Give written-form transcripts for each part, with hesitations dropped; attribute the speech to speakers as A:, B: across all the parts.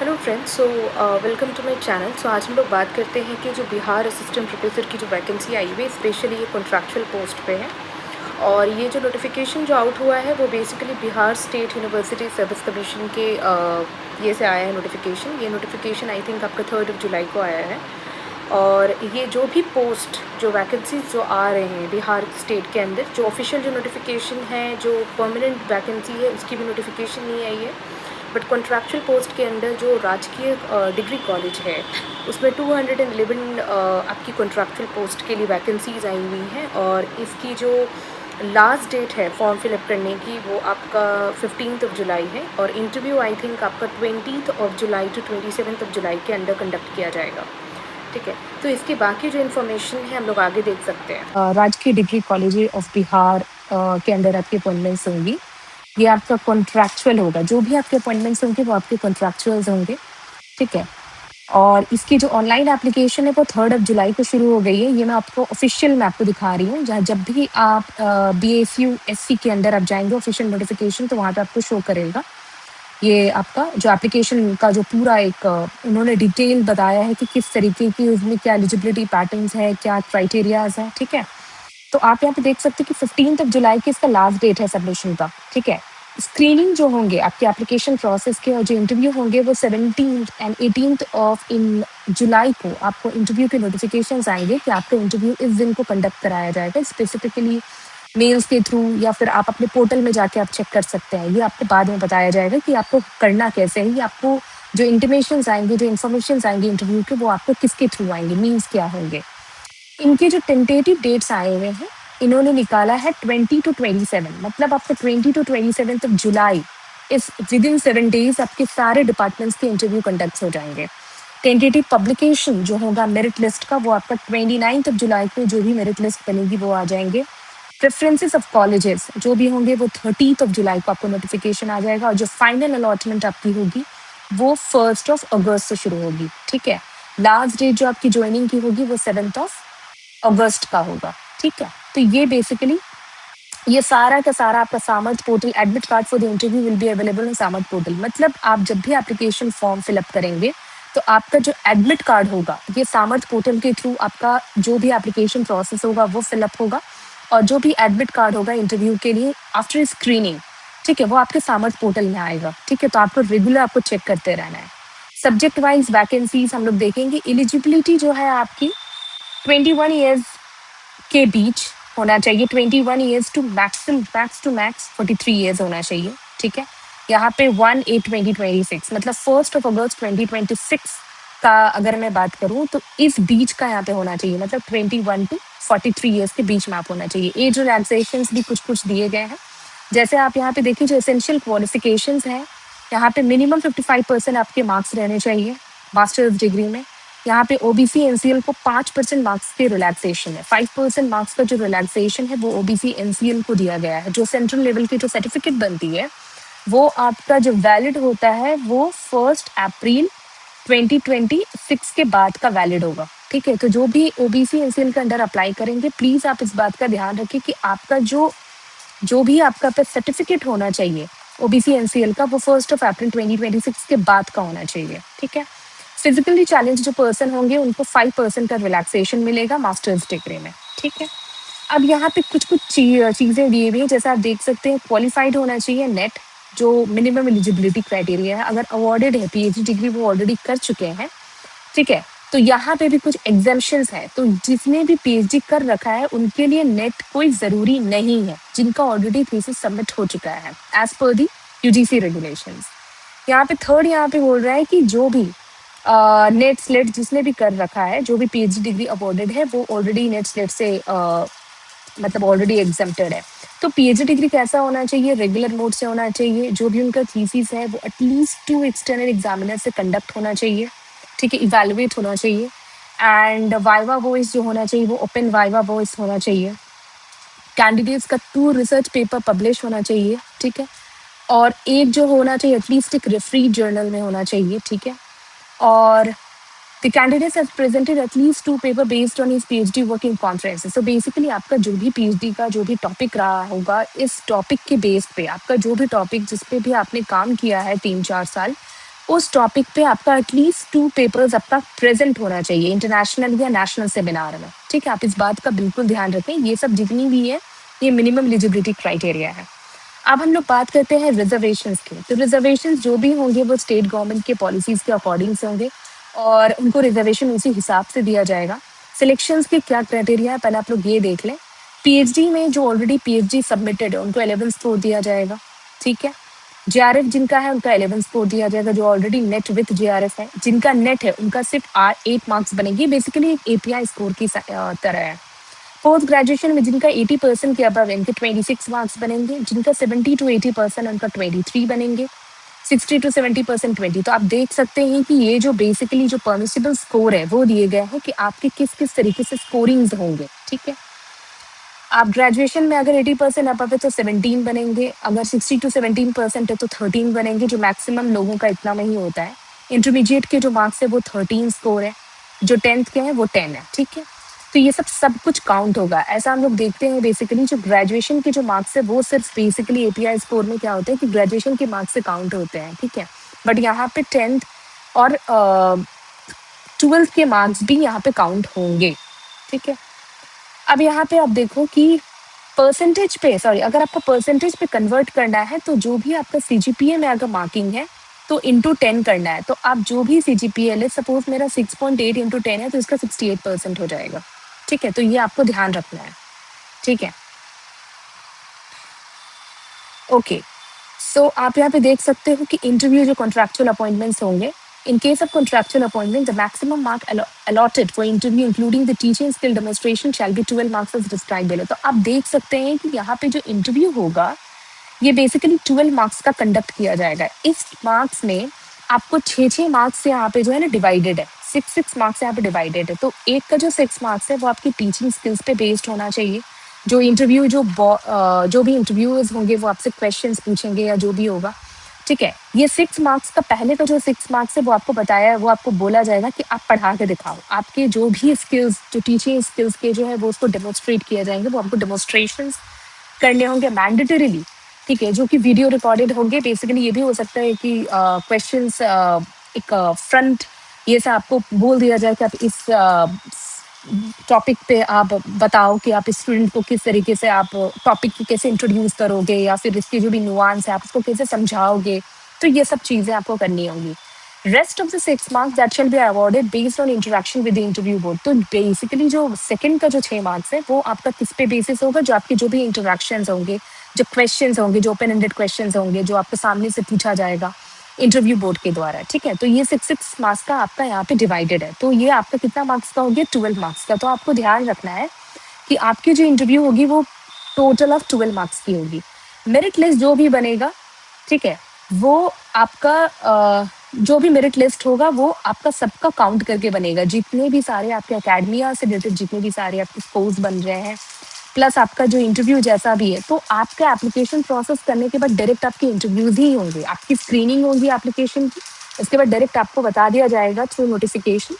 A: Hello friends, welcome to my channel. आज हम लोग बात करते हैं कि जो बिहार असिस्टेंट प्रोफेसर की जो वैकेंसी आई हुई है, स्पेशली ये कॉन्ट्रैक्चुअल पोस्ट पे है। और ये जो नोटिफिकेशन जो आउट हुआ है वो basically Bihar state university service commission के ये से आया है नोटिफिकेशन। ये नोटिफिकेशन आई थिंक आपका 3 जुलाई को आया है। और ये जो भी पोस्ट जो वैकेंसीज जो आ रहे हैं बिहार स्टेट के अंदर, जो ऑफिशियल जो नोटिफिकेशन है, जो परमानेंट वैकेंसी है, उसकी भी नोटिफिकेशन नहीं आई है। बट कॉन्ट्रैक्चुअल पोस्ट के अंदर जो राजकीय डिग्री कॉलेज है, उसमें 211 आपकी कॉन्ट्रैक्चुअल पोस्ट के लिए वैकेंसीज आई हुई हैं। और इसकी जो लास्ट डेट है फॉर्म फिलअप करने की वो आपका 15 जुलाई है। और इंटरव्यू आई थिंक आपका 20 जुलाई टू 27 जुलाई के अंदर कंडक्ट किया जाएगा। ठीक है, तो इसकी बाकी जो इन्फॉर्मेशन है हम लोग आगे देख सकते हैं।
B: राजकीय डिग्री कॉलेज ऑफ बिहार के अंदर आपकी अपॉइंटमेंट्स होंगी। ये आपका कॉन्ट्रैक्चुअल होगा, जो भी आपके अपॉइंटमेंट्स होंगे वो आपके कॉन्ट्रैक्चुअल्स होंगे। ठीक है, और इसकी जो ऑनलाइन एप्लीकेशन है वो 3 जुलाई को शुरू हो गई है। ये मैं आपको ऑफिशियल मैं आपको दिखा रही हूँ, जहाँ जब भी आप BFU SC के अंदर आप जाएंगे ऑफिशियल नोटिफिकेशन, तो वहाँ पे आपको शो करेगा। ये आपका जो एप्लीकेशन का जो पूरा एक उन्होंने डिटेल बताया है कि किस तरीके की उसमें क्या एलिजिबिलिटी पैटर्न्स है, क्या क्राइटेरियाज है। ठीक है, तो आप यहाँ पे देख सकते हैं कि 15 जुलाई की इसका लास्ट डेट है सबमिशन का। ठीक है, स्क्रीनिंग जो होंगे आपके एप्लीकेशन प्रोसेस के और जो इंटरव्यू होंगे वो 17 एंड 18 ऑफ इन जुलाई को आपको इंटरव्यू के नोटिफिकेशंस आएंगे कि आपका इंटरव्यू इस दिन को कंडक्ट कराया जाएगा, स्पेसिफिकली मेल्स के थ्रू, या फिर आप अपने पोर्टल में जाके आप चेक कर सकते हैं। ये आपको बाद में बताया जाएगा कि आपको करना कैसे है। ये आपको जो इंटीमेशंस आएंगे, जो इन्फॉर्मेशन आएंगे इंटरव्यू के, वो आपको किसके थ्रू आएंगे, मीन्स क्या होंगे। इनके जो टेंटेटिव डेट्स आए हुए हैं, इन्होंने निकाला है 20 to 27, मतलब आपको 20 to 27 जुलाई, इस विद इन 7 डेज आपके सारे डिपार्टमेंट्स के इंटरव्यू कंडक्ट हो जाएंगे। टेंटेटिव पब्लिकेशन जो होगा मेरिट लिस्ट का, वो आपका 29 जुलाई को जो भी मेरिट लिस्ट बनेगी वो आ जाएंगे। प्रेफरेंसेस ऑफ कॉलेजेस जो भी होंगे वो 30 जुलाई को आपको नोटिफिकेशन आ जाएगा। और जो फाइनल अलॉटमेंट आपकी होगी वो 1 अगस्त से शुरू होगी। ठीक है, लास्ट डेट जो आपकी ज्वाइनिंग की होगी वो 7 अगस्त का होगा। ठीक है, तो ये बेसिकली ये सारा का सारा आपका सामर्थ portal, admit card for the interview will be available in सामर्थ पोर्टल। मतलब आप जब भी एप्लीकेशन फॉर्म फिलअप करेंगे तो आपका जो एडमिट कार्ड होगा, ये सामर्थ पोर्टल के थ्रू आपका जो भी एप्लीकेशन प्रोसेस होगा वो फिलअप होगा। और जो भी एडमिट कार्ड होगा इंटरव्यू के लिए आफ्टर स्क्रीनिंग, ठीक है, वो आपके सामर्थ पोर्टल में आएगा। ठीक है, तो आपको रेगुलर आपको चेक करते रहना है। सब्जेक्ट वाइज वैकेंसीज हम लोग देखेंगे। एलिजिबिलिटी जो है आपकी 21 ईयर्स के बीच होना चाहिए। 21 ईयर्स टू मैक्स 43 ईयर्स होना चाहिए। ठीक है, यहाँ पे 1/8/2026 मतलब 1 अगस्त 2026 का अगर मैं बात करूँ तो इस बीच का यहाँ पे होना चाहिए, मतलब 21 to 43 ईयर्स के बीच में आप होना चाहिए। एज रिलैक्सेशन भी कुछ कुछ दिए गए हैं। जैसे आप यहाँ पे देखिए, जो एसेंशियल क्वालिफिकेशंस हैं, यहाँ पे मिनिमम 55% आपके मार्क्स रहने चाहिए मास्टर्स डिग्री में। यहाँ पे OBC NCL को 5% मार्क्स के रिलैक्सेशन है। 5% मार्क्स का जो रिलैक्सेशन है वो OBC NCL को दिया गया है। जो सेंट्रल लेवल की जो सर्टिफिकेट बनती है वो आपका जो वैलिड होता है वो 1 अप्रैल 2026 के बाद का वैलिड होगा। ठीक है, तो जो भी OBC NCL के अंडर अप्लाई करेंगे, प्लीज आप इस बात का ध्यान रखें कि आपका जो भी आपका पे सर्टिफिकेट होना चाहिए OBC NCL का, वो 1 अप्रैल 2026 के बाद का होना चाहिए। ठीक है, फिजिकली चैलेंज जो पर्सन होंगे उनको 5% का रिलैक्सेशन मिलेगा मास्टर्स डिग्री में। ठीक है, अब यहाँ पे कुछ कुछ चीज़ें दी हुई हैं। जैसे आप देख सकते हैं, क्वालिफाइड होना चाहिए नेट, जो मिनिमम एलिजिबिलिटी क्राइटेरिया है। अगर अवॉर्डेड है PhD डिग्री, वो ऑलरेडी कर चुके हैं। ठीक है, तो यहाँ पे भी कुछ एग्जाम्पशंस है। तो जिसने भी PhD कर रखा है उनके लिए नेट कोई जरूरी नहीं है, जिनका ऑलरेडी थीसिस सबमिट हो चुका है एज पर दी UGC रेगुलेशंस। यहाँ पे थर्ड यहाँ पे बोल रहा है कि जो भी नेट स्लेट जिसने भी कर रखा है, जो भी PhD डिग्री अवॉर्डेड है, वो ऑलरेडी नेट स्लेट से मतलब ऑलरेडी एग्जेम्प्टेड है। तो PhD डिग्री कैसा होना चाहिए, रेगुलर मोड से होना चाहिए। जो भी उनका थीसिस है वो एटलीस्ट 2 एक्सटर्नल एग्जामिनर से कंडक्ट होना चाहिए। ठीक है, इवेलुएट होना चाहिए। एंड वाइवा वॉइस जो होना चाहिए वो ओपन वाइवा वॉइस होना चाहिए। कैंडिडेट्स का 2 रिसर्च पेपर पब्लिश होना चाहिए। ठीक है, और एक जो होना चाहिए एटलीस्ट एक रेफरी जर्नल में होना चाहिए। ठीक है, और the candidates have presented at least 2 paper based on his PhD work in conferences. So basically आपका जो भी PhD का जो भी टॉपिक रहा होगा, इस टॉपिक के बेस पे आपका जो भी टॉपिक जिस पे भी आपने काम किया है 3-4 साल, उस टॉपिक पे आपका एटलीस्ट 2 पेपर्स आपका प्रेजेंट होना चाहिए इंटरनेशनल या नेशनल सेमिनार में, ठीक है? आप इस बात का बिल्कुल ध्यान रखें। ये सब जितनी भी है, ये मिनिमम एलिजिबिलिटी क्राइटेरिया है। अब हम लोग बात करते हैं रिजर्वेशंस की। तो रिजर्वेशंस जो भी होंगे वो स्टेट गवर्नमेंट के पॉलिसीज़ के अकॉर्डिंग से होंगे और उनको रिजर्वेशन उसी हिसाब से दिया जाएगा। सिलेक्शंस के क्या क्राइटेरिया है, पहले आप लोग ये देख लें। पीएचडी में जो ऑलरेडी पीएचडी सबमिटेड है, उनको 11 स्कोर दिया जाएगा, ठीक है? जेआरएफ जिनका है उनका 11 स्कोर दिया जाएगा, जो ऑलरेडी नेट विथ जेआरएफ है। जिनका नेट है उनका सिर्फ 8 मार्क्स बनेगी, बेसिकली एक एपीआई स्कोर की तरह है। पोस्ट ग्रेजुएशन में जिनका 80% के अबव है इनके 26 मार्क्स बनेंगे, जिनका 70 to 80% उनका 23 बनेंगे, 60 to 70% 20। तो आप देख सकते हैं कि ये जो बेसिकली जो परमिसिबल स्कोर है वो दिए गए हैं कि आपके किस किस तरीके से स्कोरिंग्स होंगे, ठीक है? आप ग्रेजुएशन में अगर 80% अबव है तो 17 बनेंगे, अगर 60 to 17% है तो 13 बनेंगे, जो मैक्सिमम लोगों का इतना में ही होता है। इंटरमीडिएट के जो मार्क्स है वो 13 स्कोर है, जो 10th के हैं वो 10 है, ठीक है? तो ये सब कुछ काउंट होगा। ऐसा हम लोग देखते हैं बेसिकली जो ग्रेजुएशन के जो मार्क्स है वो सिर्फ बेसिकली एपीआई स्कोर में क्या होता है कि ग्रेजुएशन के मार्क्स से काउंट होते हैं, ठीक है? बट यहाँ पे 10th और 12th के मार्क्स भी यहाँ पे काउंट होंगे, ठीक है? अब यहाँ पे आप देखो कि परसेंटेज पे, सॉरी, अगर आपको परसेंटेज पे कन्वर्ट करना है तो जो भी आपका सीजीपीए में अगर मार्किंग है तो इंटू 10 करना है। तो आप जो भी सीजीपीए ले, सपोज मेरा 6.8 इंटू 10 है तो इसका 68% हो जाएगा, ठीक है? तो ये आपको ध्यान रखना है, ठीक है? ओके, सो आप यहाँ पे देख सकते हो कि इंटरव्यू जो कॉन्ट्रैक्चुअल अपॉइंटमेंट्स होंगे, in case of contractual appointment, the maximum mark allotted for interview, including the teaching skill demonstration, shall be 12 marks as described below. तो आप देख सकते हैं कि यहाँ पे जो इंटरव्यू होगा ये बेसिकली 12 मार्क्स का कंडक्ट किया जाएगा। इस मार्क्स में आपको 6 मार्क्स से यहाँ पे जो है ना डिवाइडेड है, 6 मार्क्स यहाँ पे डिवाइडेड है। तो एक का जो 6 मार्क्स है वो आपकी टीचिंग स्किल्स पे बेस्ड होना चाहिए। जो इंटरव्यू जो भी इंटरव्यूअर्स होंगे वो आपसे क्वेश्चंस पूछेंगे या जो भी होगा, ठीक है? ये 6 मार्क्स का पहले का जो 6 मार्क्स है वो आपको बताया है, वो आपको बोला जाएगा कि आप पढ़ा के दिखाओ। आपके जो भी स्किल्स, जो टीचिंग स्किल्स के जो है वो उसको डेमोन्स्ट्रेट किया जाएंगे, वो आपको डेमोन्स्ट्रेशंस करने होंगे मैंडेटरीली, ठीक है? जो कि वीडियो रिकॉर्डेड होंगे। बेसिकली ये भी हो सकता है कि क्वेश्चंस एक फ्रंट ये से आपको बोल दिया जाए कि आप इस टॉपिक पे आप बताओ कि आप स्टूडेंट को किस तरीके से आप टॉपिक को कैसे इंट्रोड्यूस करोगे, या फिर इसके जो भी नुआंस है आप उसको कैसे समझाओगे। तो ये सब चीज़ें आपको करनी होंगी। Rest of the 6 marks that shall be awarded based on interaction with the interview board. तो बेसिकली जो सेकंड का जो 6 मार्क्स है वो आपका किस पे बेसिस होगा, जो आपके जो भी इंटरेक्शंस होंगे, जो क्वेश्चंस होंगे, जो ओपन एंडेड क्वेश्चंस होंगे, जो आपके सामने से पूछा जाएगा इंटरव्यू बोर्ड के द्वारा, ठीक है? तो ये 6 मार्क्स का आपका यहाँ पे डिवाइडेड है। तो ये आपका कितना मार्क्स का हो गया? 12 मार्क्स का। तो आपको ध्यान रखना है कि आपकी जो इंटरव्यू होगी वो टोटल ऑफ 12 मार्क्स की होगी। मेरिट लिस्ट जो भी बनेगा, ठीक है, वो आपका जो भी मेरिट लिस्ट होगा वो आपका सबका काउंट करके बनेगा। जितने भी सारे आपके अकेडमिया से रिलेटेड जितने भी सारे आपके पोस्ट बन रहे हैं, प्लस आपका जो इंटरव्यू जैसा भी है, तो आपका एप्लीकेशन प्रोसेस करने के बाद डायरेक्ट आपके इंटरव्यूज ही होंगे, आपकी स्क्रीनिंग होगी एप्लीकेशन की। इसके बाद डायरेक्ट आपको बता दिया जाएगा थ्रू नोटिफिकेशन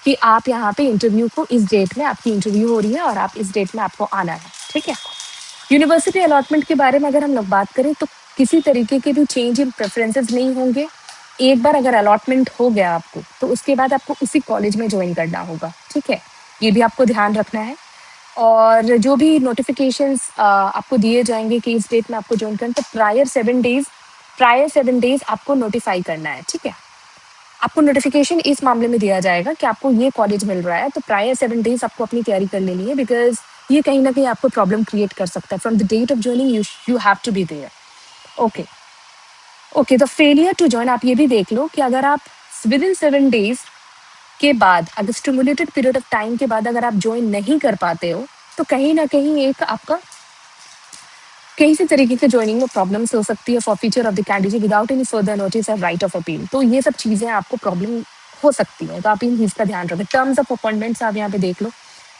B: कि आप यहाँ पे इंटरव्यू को इस डेट में आपकी इंटरव्यू हो रही है और आप इस डेट में आपको आना है, ठीक है? यूनिवर्सिटी अलॉटमेंट के बारे में अगर हम लोग बात करें तो किसी तरीके के भी चेंज इन प्रेफरेंसेस नहीं होंगे। एक बार अगर अलॉटमेंट हो गया आपको तो उसके बाद आपको उसी कॉलेज में ज्वाइन करना होगा, ठीक है? ये भी आपको ध्यान रखना है। और जो भी नोटिफिकेशंस आपको दिए जाएंगे कि इस डेट में आपको ज्वाइन करना, तो प्रायर 7 डेज आपको नोटिफाई करना है, ठीक है? आपको नोटिफिकेशन इस मामले में दिया जाएगा कि आपको ये कॉलेज मिल रहा है, तो प्रायर 7 डेज आपको अपनी तैयारी कर लेनी है, बिकॉज ये कहीं ना कहीं आपको प्रॉब्लम क्रिएट कर सकता है। From the date of joining you have to be there. Okay, तो फेलियर टू ज्वाइन आप ये भी देख लो कि अगर आप विद इन 7 डेज के बाद, अगर स्टिमुलेटेड पीरियड ऑफ टाइम के बाद अगर आप ज्वाइन नहीं कर पाते हो, तो कहीं ना कहीं एक आपका किसी तरीके के ज्वाइनिंग में प्रॉब्लम्स हो सकती है for future of the candidate without any further notice और राइट ऑफ अपील। तो ये सब चीज़ें आपको प्रॉब्लम हो सकती है, तो आप इन चीज़ का ध्यान रखें। टर्म्स ऑफ अपॉइंटमेंट्स आप यहाँ पे देख लो।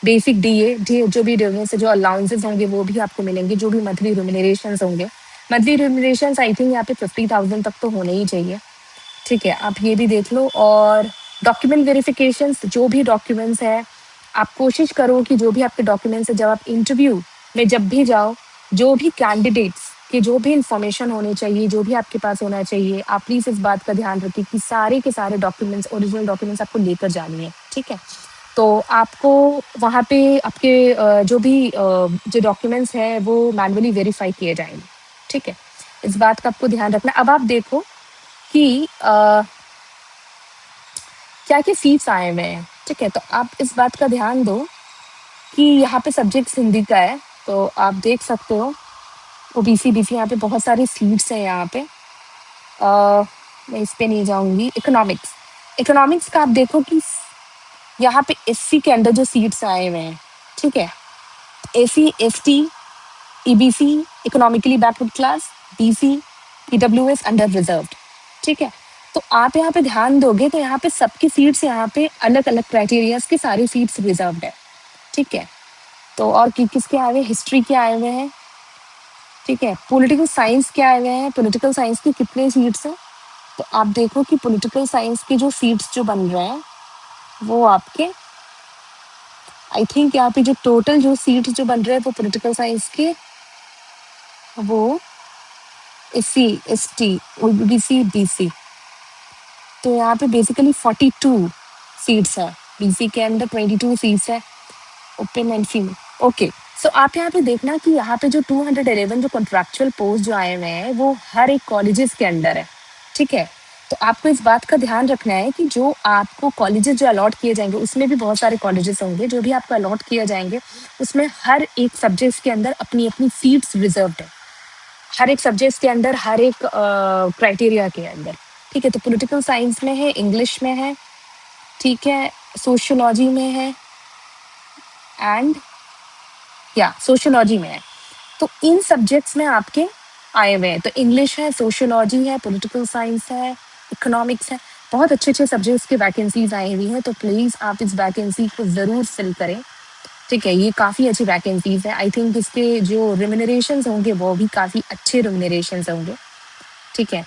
B: बेसिक डीए जो भी डिविजन से जो अलाउंसेस होंगे वो भी आपको मिलेंगे, जो भी मंथली रिम्यूनरेशंस होंगे। मंथली रिम्यूनरेशंस आई थिंक यहाँ पे 50,000 तक तो होने ही चाहिए, ठीक है? आप ये भी देख लो। और डॉक्यूमेंट वेरिफिकेशंस, जो भी डॉक्यूमेंट्स है आप कोशिश करो कि जो भी आपके डॉक्यूमेंट्स है, जब आप इंटरव्यू में जब भी जाओ, जो भी कैंडिडेट्स कि जो भी इंफॉर्मेशन होने चाहिए, जो भी आपके पास होना चाहिए, आप प्लीज़ इस बात का ध्यान रखिए कि सारे के सारे डॉक्यूमेंट्स, ओरिजिनल डॉक्यूमेंट्स आपको लेकर जानी है, ठीक है? तो आपको वहाँ पे आपके जो भी जो डॉक्यूमेंट्स हैं वो मैन्युअली वेरीफाई किए जाएँगे, ठीक है? इस बात का आपको ध्यान रखना है। अब आप देखो कि क्या-क्या सीट्स आए हुए हैं, ठीक है? तो आप इस बात का ध्यान दो कि यहाँ पे सब्जेक्ट्स हिंदी का है, तो आप देख सकते हो ओबीसी, बीसी यहाँ पे बहुत सारी सीट्स हैं यहाँ पे। मैं इस पे नहीं जाऊँगी। इकोनॉमिक्स, इकोनॉमिक्स का आप देखो कि यहाँ पे एससी के अंडर जो सीट्स आए हुए हैं, ठीक है? AC, ST, EBC, economically backward class, BC, EWS under reserved, ठीक है? तो आप यहाँ पे ध्यान दोगे तो यहाँ पे सबकी सीट्स यहाँ पे अलग-अलग क्राइटेरियाज़ की सारी सीट्स रिजर्व्ड है, ठीक है? तो और किसके आए हुए हैं? हिस्ट्री के आए हुए हैं, ठीक है? पॉलिटिकल साइंस के आए हुए हैं। पॉलिटिकल साइंस की कितने सीट्स हैं? तो आप देखो कि पॉलिटिकल साइंस के जो सीट्स जो बन रहे हैं वो आपके, आई थिंक यहाँ पे जो टोटल जो सीट्स जो बन रहे हैं वो पॉलिटिकल साइंस के, वो एससी, एसटी, ओबीसी, बीसी, तो यहाँ पे बेसिकली 42 सीट्स है। बीसी के अंदर 22 सीट्स है, ओपन एंड फीमेल। ओके, सो आप यहाँ पे देखना कि यहाँ पे जो 211 जो कॉन्ट्रैक्चुअल पोस्ट जो आए हुए हैं वो हर एक कॉलेजेस के अंडर है, ठीक है? तो आपको इस बात का ध्यान रखना है कि जो आपको कॉलेजेस जो अलॉट किए जाएंगे उसमें भी बहुत सारे कॉलेजेस होंगे, जो भी आपको अलॉट किए जाएंगे उसमें हर एक सब्जेक्ट के अंदर अपनी अपनी सीट्स रिजर्व्ड है, हर एक सब्जेक्ट के अंदर, हर एक क्राइटेरिया के अंदर, ठीक है? तो पॉलिटिकल साइंस में है, इंग्लिश में है, ठीक है, सोशियोलॉजी में है, एंड या सोशियोलॉजी में है। तो इन सब्जेक्ट्स में आपके आए हुए हैं, तो इंग्लिश है, सोशियोलॉजी है, पॉलिटिकल साइंस है, इकोनॉमिक्स है, बहुत अच्छे अच्छे सब्जेक्ट्स की वैकेंसीज आई हुई हैं। तो प्लीज़ आप इस वैकेंसी को ज़रूर फिल करें, ठीक है? ये काफ़ी अच्छी वैकेंसीज है। आई थिंक इसके जो रिम्यूनरेशन होंगे वो भी काफ़ी अच्छे रिम्यूनरेशन होंगे, ठीक है?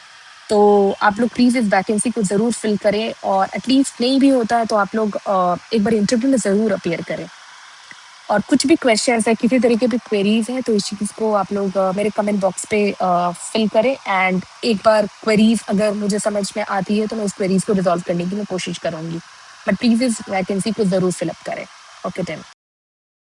B: तो आप लोग प्लीज़ इस वैकेंसी को ज़रूर फिल करें, और एटलीस्ट नहीं भी होता है तो आप लोग एक बार इंटरव्यू में ज़रूर अपीयर करें। और कुछ भी क्वेश्चंस है, किसी तरीके की क्वेरीज हैं, तो इस चीज़ को आप लोग मेरे कमेंट बॉक्स पे फिल करें, एंड एक बार क्वेरीज अगर मुझे समझ में आती है तो मैं उस क्वेरीज को रिजॉल्व करने की मैं कोशिश करूँगी, बट प्लीज़ इस वैकेंसी को ज़रूर फिलअप करें। Okay then.